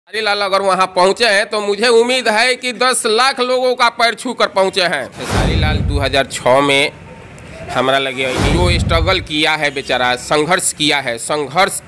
खेसारी लाल अगर वहां पहुंचे हैं तो मुझे उम्मीद है कि 10 लाख लोगों का पैर छू कर पहुंचे हैं। खेसारी लाल 2006 में हमारा लगे जो स्ट्रगल किया है, बेचारा संघर्ष किया है, संघर्ष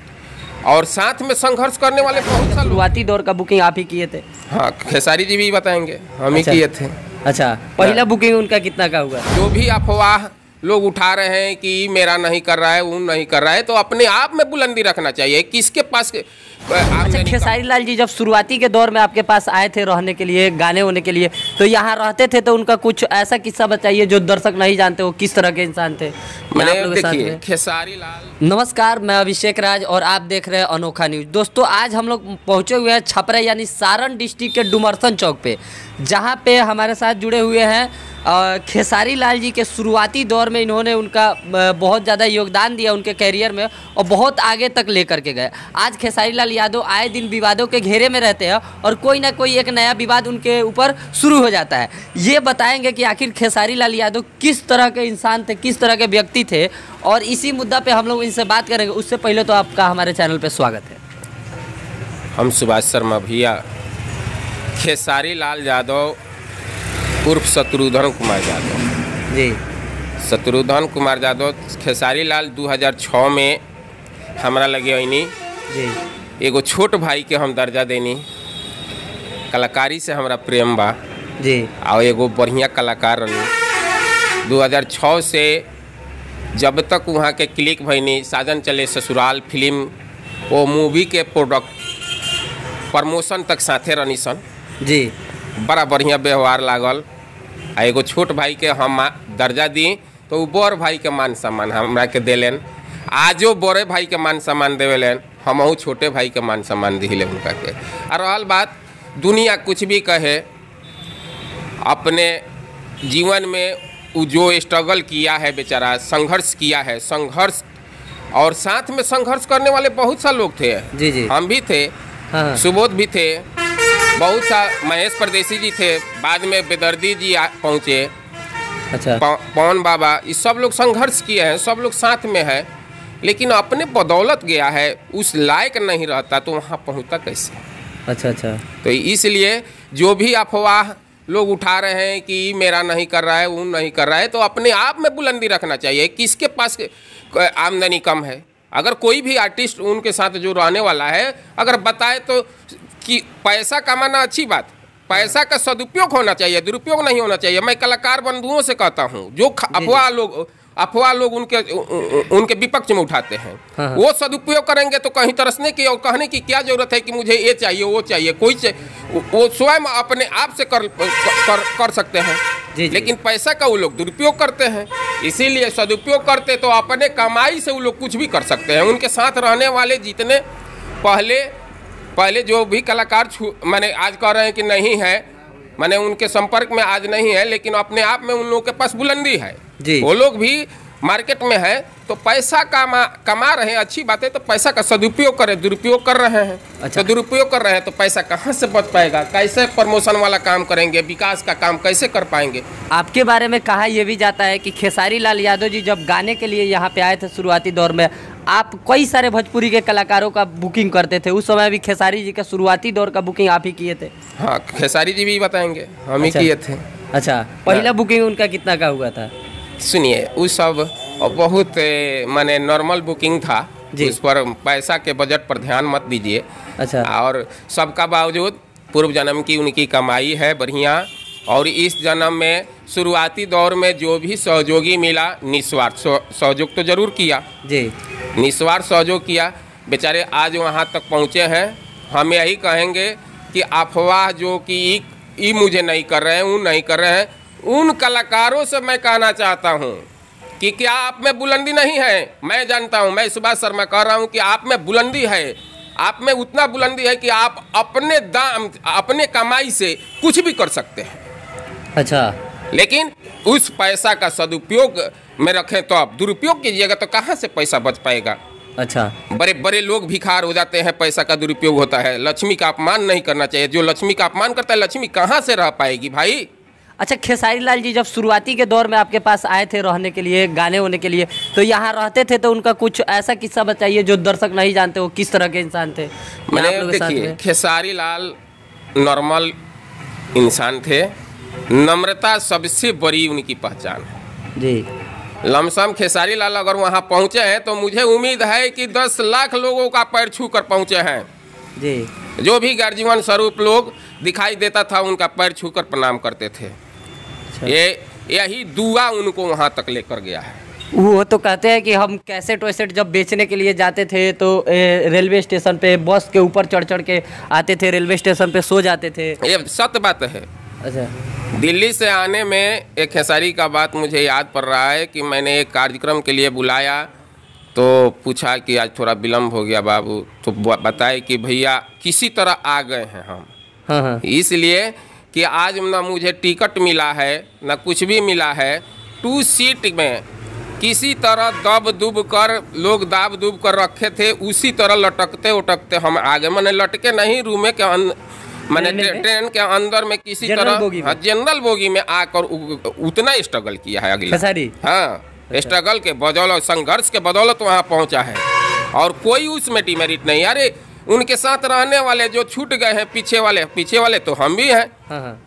और साथ में संघर्ष करने वाले बहुत सारे शुरुआती दौर का बुकिंग आप ही किए थे? हाँ, खेसारी जी भी बताएंगे, हम ही किए थे। अच्छा, पहला बुकिंग उनका कितना का हुआ? जो भी अफवाह लोग उठा रहे हैं कि मेरा नहीं कर रहा है, वो नहीं कर रहा है, तो अपने आप में बुलंदी रखना चाहिए। किसके पास अच्छा, खेसारी लाल जी जब शुरुआती के दौर में आपके पास आए थे रहने के लिए, गाने होने के लिए, तो यहाँ रहते थे, तो उनका कुछ ऐसा किस्सा बताइए जो दर्शक नहीं जानते वो किस तरह के इंसान थे? देखिए, खेसारी लाल। नमस्कार, मैं अभिषेक राज और आप देख रहे हैं अनोखा न्यूज। दोस्तों, आज हम लोग पहुँचे हुए हैं छपरा यानी सारण डिस्ट्रिक्ट के डुमरसन चौक पे, जहाँ पे हमारे साथ जुड़े हुए हैं खेसारी लाल जी के शुरुआती दौर में इन्होंने उनका बहुत ज़्यादा योगदान दिया उनके कैरियर में और बहुत आगे तक लेकर के गए। आज खेसारी लाल यादव आए दिन विवादों के घेरे में रहते हैं और कोई ना कोई एक नया विवाद उनके ऊपर शुरू हो जाता है। ये बताएंगे कि आखिर खेसारी लाल यादव किस तरह के इंसान थे, किस तरह के व्यक्ति थे, और इसी मुद्दा पर हम लोग इनसे बात करेंगे। उससे पहले तो आपका हमारे चैनल पर स्वागत है। हम सुभाष शर्मा भैया, खेसारी लाल यादव उर्फ शत्रुघ्न कुमार यादव जी। शत्रुघ्न कुमार यादव खेसारी लाल 2006 में हमारा लगे अनी जी। एगो छोट भाई के हम दर्जा देनी, कलाकारी से हमारा प्रेम बा जी, और एगो बढ़िया कलाकार रही। 2006 से जब तक वहाँ के क्लिक भईनी, साजन चले ससुराल फिल्म, वो मूवी के प्रोडक्ट प्रमोशन तक साथे रहनी सन जी। बड़ा बढ़िया व्यवहार लागल। आ एगो छोट भाई के हम दर्जा दी तो वो बड़ भाई के मान सम्मान हमरा के देलन। आजो बड़े भाई के मान सम्मान देवेलन, हमहू छोटे भाई के मान सम्मान दिले उनका के। और रहल बात, दुनिया कुछ भी कहे, अपने जीवन में वो जो स्ट्रगल किया है, बेचारा संघर्ष किया है, संघर्ष और साथ में संघर्ष करने वाले बहुत सा लोग थे। जी जी, हम भी थे, हाँ। सुबोध भी थे, बहुत सा महेश परदेसी जी थे, बाद में बेदर्दी जी पहुँचे। अच्छा, पवन बाबा, ये सब लोग संघर्ष किए हैं, सब लोग साथ में है, लेकिन अपने बदौलत गया है, उस लायक नहीं रहता तो वहाँ पहुँचता कैसे? अच्छा अच्छा। तो इसलिए जो भी अफवाह लोग उठा रहे हैं कि मेरा नहीं कर रहा है, वो नहीं कर रहा है, तो अपने आप में बुलंदी रखना चाहिए। किसके पास आमदनी कम है? अगर कोई भी आर्टिस्ट उनके साथ जो रहने वाला है अगर बताए तो कि पैसा कमाना अच्छी बात, पैसा का सदुपयोग होना चाहिए, दुरुपयोग नहीं होना चाहिए। मैं कलाकार बंधुओं से कहता हूँ, जो अफवाह लोग उनके विपक्ष में उठाते हैं, हाँ। वो सदुपयोग करेंगे तो कहीं तरसने की और कहने की क्या जरूरत है कि मुझे ये चाहिए वो चाहिए। वो स्वयं अपने आप से कर सकते हैं। जी जी। लेकिन पैसा का वो लोग दुरुपयोग करते हैं, इसीलिए सदुपयोग करते तो अपने कमाई से वो लोग कुछ भी कर सकते हैं। उनके साथ रहने वाले जितने पहले जो भी कलाकार मैंने आज कह रहे हैं कि नहीं है, मैंने उनके संपर्क में आज नहीं है, लेकिन अपने आप में उन लोगों के पास बुलंदी है जी। वो लोग भी मार्केट में है तो पैसा कमा रहे हैं, अच्छी बात है। तो पैसा का सदुपयोग करें, दुरुपयोग कर रहे हैं। अच्छा। तो दुरुपयोग कर रहे हैं तो पैसा कहाँ से बच पाएगा? कैसे प्रमोशन वाला काम करेंगे, विकास का काम कैसे कर पाएंगे? आपके बारे में कहा यह भी जाता है कि खेसारी लाल यादव जी जब गाने के लिए यहाँ पे आए थे शुरुआती दौर में, आप कई सारे भोजपुरी के कलाकारों का बुकिंग करते थे। उस समय भी खेसारी जी का शुरुआती दौर का बुकिंग आप ही किए थे? हाँ, खेसारी जी भी बताएंगे, हम ही किए थे। अच्छा, पहला बुकिंग उनका कितना का हुआ था? सुनिए, उस सब बहुत माने नॉर्मल बुकिंग था, उस पर पैसा के बजट पर ध्यान मत दीजिए। अच्छा। और सबका बावजूद पूर्व जन्म की उनकी कमाई है बढ़िया, और इस जन्म में शुरुआती दौर में जो भी सहयोगी मिला, निस्वार्थ सहयोग तो जरूर किया जी, निस्वार्थ सहयोग किया। बेचारे आज वहाँ तक पहुँचे हैं। हम यही कहेंगे कि अफवाह जो कि ये मुझे नहीं कर रहे हैं, वो नहीं कर रहे हैं, उन कलाकारों से मैं कहना चाहता हूँ कि क्या आप में बुलंदी नहीं है? मैं जानता हूँ, मैं सुभाष शर्मा कह रहा हूँ कि आप में बुलंदी है। आप में उतना बुलंदी है कि आप अपने कमाई से कुछ भी कर सकते हैं। अच्छा, लेकिन उस पैसा का सदुपयोग में रखें तो आप दुरुपयोग कीजिएगा तो कहाँ से पैसा बच पाएगा? अच्छा। बड़े बड़े लोग भिखार हो जाते हैं, पैसा का दुरुपयोग होता है। लक्ष्मी का अपमान नहीं करना चाहिए। जो लक्ष्मी का अपमान करता है, लक्ष्मी कहाँ से रह पाएगी भाई? अच्छा, खेसारी लाल जी जब शुरुआती के दौर में आपके पास आए थे रहने के लिए, गाने होने के लिए, तो यहाँ रहते थे, तो उनका कुछ ऐसा किस्सा बताइए जो दर्शक नहीं जानते, वो किस तरह के इंसान थे? मैंने आप लोगों के साथ देखिए, में? खेसारी लाल नॉर्मल इंसान थे, नम्रता सबसे बड़ी उनकी पहचान है जी। लमसम खेसारी लाल अगर वहाँ पहुँचे हैं तो मुझे उम्मीद है कि 10 लाख लोगों का पैर छू कर पहुँचे हैं जी। जो भी गर्जीवन स्वरूप लोग दिखाई देता था उनका पैर छूकर प्रणाम करते थे। यही दुआ उनको वहाँ तक लेकर गया है। वो तो कहते हैं कि हम कैसेट वैसेट जब बेचने के लिए जाते थे तो रेलवे स्टेशन पे बस के ऊपर चढ़ के आते थे, रेलवे स्टेशन पे सो जाते थे। ये सत्य बात है। अच्छा। दिल्ली से आने में एक खेसारी का बात मुझे याद पड़ रहा है कि मैंने एक कार्यक्रम के लिए बुलाया तो पूछा कि आज थोड़ा विलम्ब हो गया बाबू, तो बताए कि भैया किसी तरह आ गए हैं हम। हाँ हाँ। इसलिए कि आज ना मुझे टिकट मिला है ना कुछ भी मिला है, 2 सीट में किसी तरह दब दुब कर लोग दाब दुब कर रखे थे, उसी तरह लटकते उटकते हम आगे, मैंने लटके नहीं, रूमे के मैंने ट्रेन के अंदर में किसी तरह जनरल बोगी में आकर उतना स्ट्रगल किया है अगले। हाँ, स्ट्रगल के बदौलत, संघर्ष के बदौलत वहाँ पहुँचा है और कोई उसमें डिमेरिट नहीं। अरे उनके साथ रहने वाले जो छूट गए हैं, पीछे वाले तो हम भी हैं।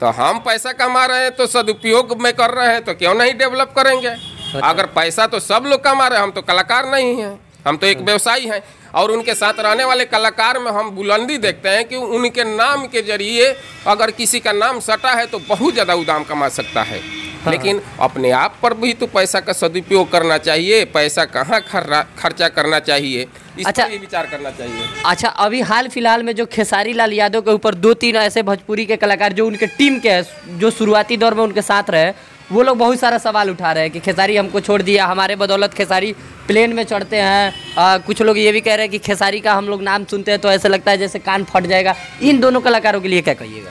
तो हम पैसा कमा रहे हैं तो सदुपयोग में कर रहे हैं, तो क्यों नहीं डेवलप करेंगे? अगर पैसा तो सब लोग कमा रहे हैं, हम तो कलाकार नहीं हैं, हम तो एक व्यवसायी हैं। और उनके साथ रहने वाले कलाकार में हम बुलंदी देखते हैं कि उनके नाम के जरिए अगर किसी का नाम सटा है तो बहुत ज़्यादा उदाम कमा सकता है। लेकिन अपने आप पर भी तो पैसा का सदुपयोग करना चाहिए, पैसा कहाँ खर्चा करना चाहिए, इस पर भी विचार करना चाहिए। अच्छा, अभी हाल फिलहाल में जो खेसारी लाल यादव के ऊपर 2-3 ऐसे भोजपुरी के कलाकार जो उनके टीम के हैं, जो शुरुआती दौर में उनके साथ रहे, वो लोग बहुत सारा सवाल उठा रहे हैं कि खेसारी हमको छोड़ दिया, हमारे बदौलत खेसारी प्लेन में चढ़ते हैं। कुछ लोग ये भी कह रहे हैं कि खेसारी का हम लोग नाम सुनते हैं तो ऐसा लगता है जैसे कान फट जाएगा। इन दोनों कलाकारों के लिए क्या कहिएगा?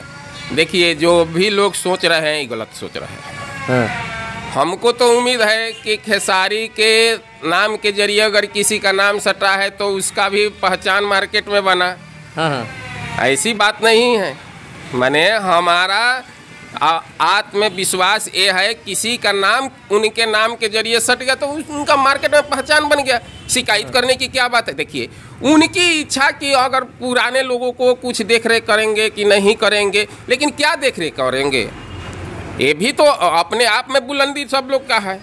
देखिए, जो भी लोग सोच रहे हैं ये गलत सोच रहे हैं। हमको तो उम्मीद है कि खेसारी के नाम के जरिए अगर किसी का नाम सटा है तो उसका भी पहचान मार्केट में बना। ऐसी बात नहीं है। मैंने हमारा आत्मविश्वास ये है, किसी का नाम उनके नाम के जरिए सट गया तो उनका मार्केट में पहचान बन गया। शिकायत करने की क्या बात है? देखिए, उनकी इच्छा कि अगर पुराने लोगों को कुछ देख रेख करेंगे कि नहीं करेंगे, लेकिन क्या देख रेख करेंगे? ये भी तो अपने आप में बुलंदी सब लोग का है।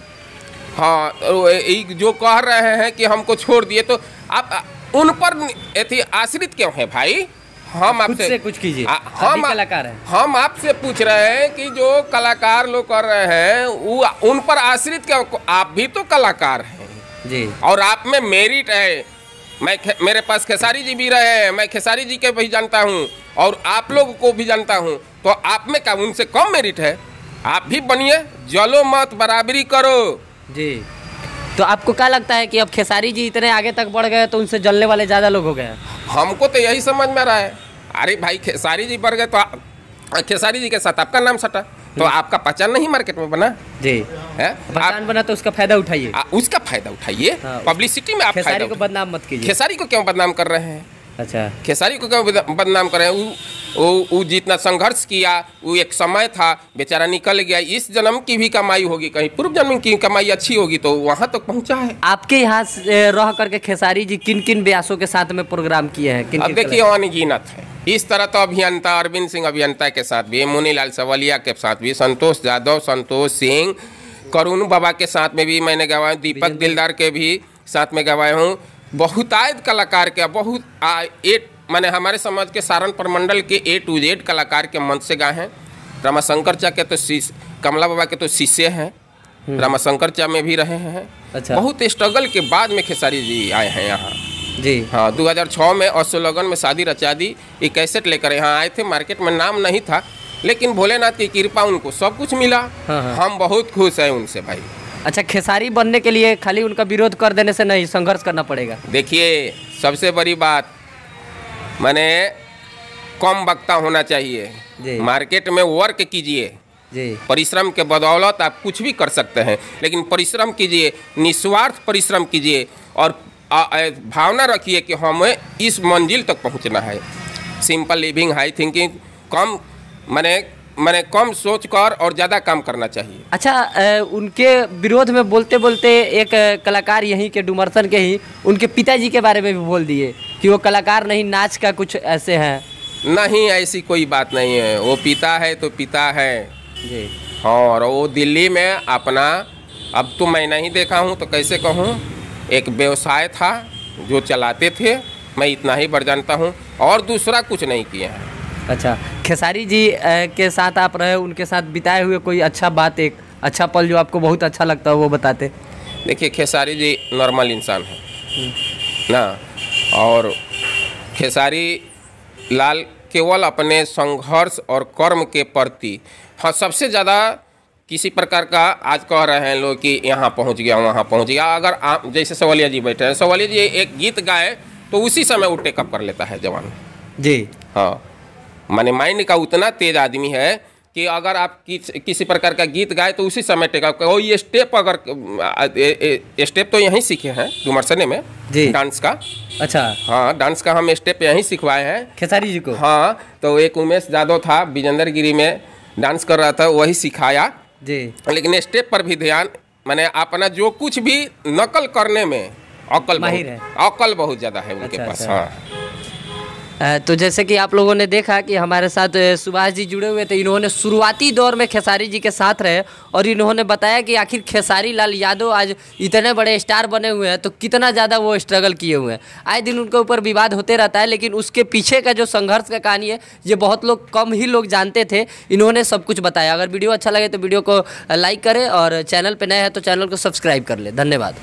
हाँ, जो कह रहे हैं कि हमको छोड़ दिए, तो आप उन पर आश्रित क्यों है भाई? हम आपसे कुछ कीजिए। हम कलाकार हैं, हम आपसे पूछ रहे हैं कि जो कलाकार लोग कर रहे हैं वो उन पर आश्रित क्यों? आप भी तो कलाकार हैं जी, और आप में मेरिट है। मेरे पास खेसारी जी भी रहे हैं, मैं खेसारी जी के भी जानता हूँ और आप लोगों को भी जानता हूँ, तो आप में क्या उनसे कम मेरिट है? आप भी बनिए, जलो मत, बराबरी करो जी। तो आपको क्या लगता है कि अब खेसारी जी इतने आगे तक बढ़ गए तो उनसे जलने वाले ज़्यादा लोग हो गए? हमको तो यही समझ में आ रहा है। अरे भाई, खेसारी जी बढ़ गए तो खेसारी जी के साथ आपका नाम सटा तो आपका पहचान नहीं मार्केट में बना जी है? पहचान बना तो उसका फायदा उठाइए, उसका फायदा उठाइए। पब्लिसिटी में आप खेसारी को बदनाम मत कीजिए। खेसारी को क्यों बदनाम कर रहे हैं? अच्छा, खेसारी को क्यों बदनाम कर रहे हैं? वो जितना संघर्ष किया, वो एक समय था, बेचारा निकल गया। इस जन्म की भी कमाई होगी, कहीं पूर्व जन्म की कमाई अच्छी होगी तो वहाँ तक पहुँचा है। आपके यहाँ रह करके खेसारी जी किन किन व्यासों के साथ में प्रोग्राम किए हैं? अब देखिए, अनगिनत है। इस तरह तो अभियंता अरविंद सिंह अभियंता के साथ भी, मुनीलाल सवलिया के साथ भी, संतोष यादव, संतोष सिंह, करुण बाबा के साथ में भी मैंने गवाया, दीपक दिलदार के भी साथ में गवाया हूँ। बहुतायत कलाकार के मैंने हमारे समाज के सारण प्रमंडल के A to Z कलाकार के मंच से गाए हैं। रमाशंकर चा के तो कमला बाबा के तो शिष्य हैं, रमाशंकर चा में भी रहे हैं। अच्छा। बहुत स्ट्रगल के बाद में खेसारी जी आए हैं यहाँ जी। हाँ, 2006 में असोलगन में शादी रचा दी, ये कैसेट लेकर यहाँ आए थे। मार्केट में नाम नहीं था, लेकिन भोलेनाथ की कृपा उनको सब कुछ मिला। हम बहुत खुश हैं उनसे भाई। अच्छा, खेसारी बनने के लिए खाली उनका विरोध कर देने से नहीं, संघर्ष करना पड़ेगा। देखिए, सबसे बड़ी बात, मैंने कम वक्ता होना चाहिए। मार्केट में वर्क कीजिए जी, परिश्रम के बदौलत आप कुछ भी कर सकते हैं, लेकिन परिश्रम कीजिए, निस्वार्थ परिश्रम कीजिए और भावना रखिए कि हमें इस मंजिल तक पहुंचना है। सिंपल लिविंग, हाई थिंकिंग, कम मैंने मैंने कम सोच कर और ज़्यादा काम करना चाहिए। अच्छा, उनके विरोध में बोलते बोलते एक कलाकार यहीं के डुमरसन के ही उनके पिताजी के बारे में भी बोल दिए कि वो कलाकार नहीं, नाच का कुछ ऐसे हैं। नहीं, ऐसी कोई बात नहीं है। वो पिता है तो पिता है जी। हाँ, और वो दिल्ली में अपना, अब तो मैं नहीं देखा हूँ तो कैसे कहूँ, एक व्यवसाय था जो चलाते थे, मैं इतना ही बढ़ जानता हूँ, और दूसरा कुछ नहीं किया है। अच्छा, खेसारी जी के साथ आप रहे, उनके साथ बिताए हुए कोई अच्छा बात, एक अच्छा पल जो आपको बहुत अच्छा लगता हो वो बताते। देखिए, खेसारी जी नॉर्मल इंसान है ना, और खेसारी लाल केवल अपने संघर्ष और कर्म के प्रति, हाँ, सबसे ज़्यादा किसी प्रकार का आज कह रहे हैं लोग कि यहाँ पहुँच गया वहाँ पहुँच गया। अगर आप जैसे सवालिया जी बैठे हैं, सवालिया जी एक गीत गाए तो उसी समय वो टेकअप कर लेता है जवान जी। हाँ, माने माइंड का उतना तेज आदमी है कि अगर आप किसी प्रकार का गीत गाए तो उसी समय टेकअप। और ये स्टेप, अगर स्टेप तो यहीं सीखे हैं डुमरसने में जी, डांस का। अच्छा, हाँ, डांस का हम स्टेप यहीं सिखवाए हैं खेसारी जी को। हाँ, तो एक उमेश यादव था, विजेंद्र गिरी में डांस कर रहा था, वही सिखाया जी। लेकिन स्टेप पर भी ध्यान, मैंने अपना जो कुछ भी नकल करने में माहिर है। अकल बहुत ज़्यादा है उनके पास। अच्छा। हाँ, तो जैसे कि आप लोगों ने देखा कि हमारे साथ सुभाष जी जुड़े हुए थे, इन्होंने शुरुआती दौर में खेसारी जी के साथ रहे और इन्होंने बताया कि आखिर खेसारी लाल यादव आज इतने बड़े स्टार बने हुए हैं तो कितना ज़्यादा वो स्ट्रगल किए हुए हैं। आए दिन उनके ऊपर विवाद होते रहता है, लेकिन उसके पीछे का जो संघर्ष का कहानी है ये बहुत लोग, कम ही लोग जानते थे। इन्होंने सब कुछ बताया। अगर वीडियो अच्छा लगे तो वीडियो को लाइक करें और चैनल पर नए हैं तो चैनल को सब्सक्राइब कर ले। धन्यवाद।